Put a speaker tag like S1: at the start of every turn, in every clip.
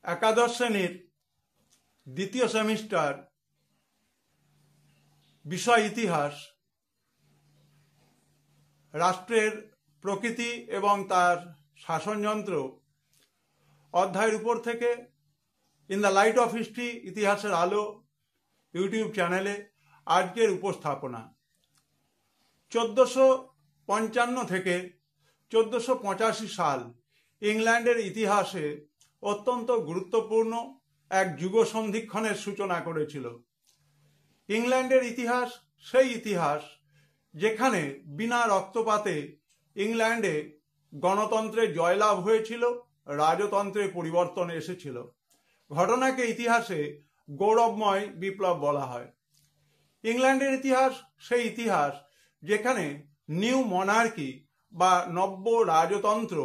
S1: একাদশ শ্রেণীর দ্বিতীয় সেমিস্টার বিষয় ইতিহাস রাষ্ট্রের প্রকৃতি এবং তার শাসনযন্ত্র অধ্যায়ের উপর থেকে in the light off history ইতিহাসের আলো ইউটিউব চ্যানেলে আজকের উপস্থাপনা 1455 থেকে 1485 সাল ইংল্যান্ডের ইতিহাসে অত্যন্ত গুরুত্বপূর্ণ এক যুগ সন্ধিক্ষণের সূচনা করেছিল। ইংল্যান্ডের ইতিহাস সেই ইতিহাস যেখানে বিনা রক্তপাতে ইংল্যান্ডে গণতন্ত্রের জয়লাভ হয়েছিল, রাজতন্ত্রে পরিবর্তন এসেছিল। ঘটনাকে ইতিহাসে গৌরবময় বিপ্লব বলা হয়। ইংল্যান্ডের ইতিহাস সেই ইতিহাস যেখানে নিউ মনার্কি বা নব্য রাজতন্ত্র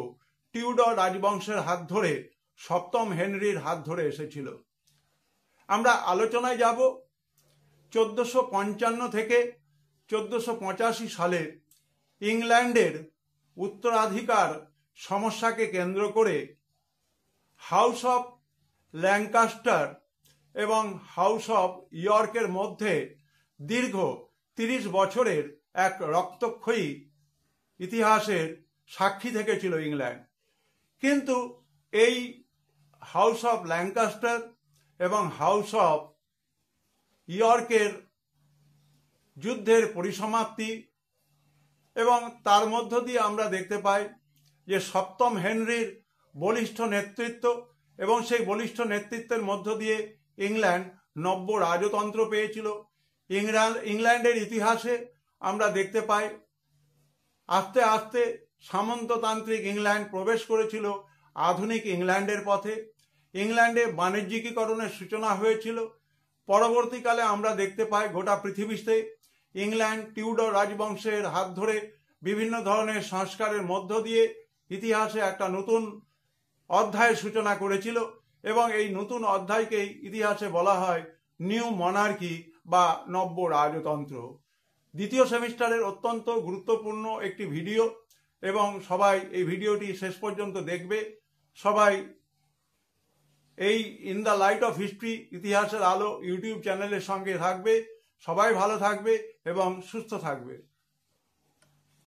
S1: টিউডর রাজবংশের হাত ধরে সপ্তম হেনরির হাত ধরে এসেছিল। আমরা আলোচনায় যাব 1455 থেকে 1485 সালে ইংল্যান্ডের উত্তরাধিকার সমস্যাকে কেন্দ্র করে হাউস অফ ল্যাঙ্কাস্টার এবং হাউস অফ ইয়র্কের মধ্যে দীর্ঘ 30 বছরের এক রক্তক্ষয়ী ইতিহাসের সাক্ষী থেকেছিল ইংল্যান্ড। কিন্তু এই হাউস অফ ল্যাঙ্কাস্টার এবং হাউস অফ ইয়র্কের যুদ্ধের পরিসমাপ্তি এবং তার মধ্য দিয়ে আমরা দেখতে পাই যে সপ্তম হেনরির বলিষ্ঠ নেতৃত্ব এবং সেই বলিষ্ঠ নেতৃত্বের মধ্য দিয়ে ইংল্যান্ড নব্য রাজতন্ত্র পেয়েছিল। ইংল্যান্ডের ইতিহাসে আমরা দেখতে পাই আস্তে আস্তে সামন্ততান্ত্রিক ইংল্যান্ড প্রবেশ করেছিল আধুনিক ইংল্যান্ডের পথে। ইংল্যান্ডে বাণিজ্যিকীকরণের সূচনা হয়েছিল। পরবর্তীকালে আমরা দেখতে পাই গোটা পৃথিবীতে ইংল্যান্ড টিউডর রাজবংশের হাত ধরে বিভিন্ন ধরনের সংস্কারের মধ্য দিয়ে ইতিহাসে একটা নতুন অধ্যায়ের সূচনা করেছিল এবং এই নতুন অধ্যায়কেই ইতিহাসে বলা হয় নিউ মনার্কি বা নব্য রাজতন্ত্র। দ্বিতীয় সেমিস্টারের অত্যন্ত গুরুত্বপূর্ণ একটি ভিডিও এবং সবাই এই ভিডিওটি শেষ পর্যন্ত দেখবে। সবাই এই in the light off history ইতিহাসের আলো ইউটিউব চ্যানেলের সঙ্গে থাকবে। সবাই ভালো থাকবে এবং সুস্থ থাকবে।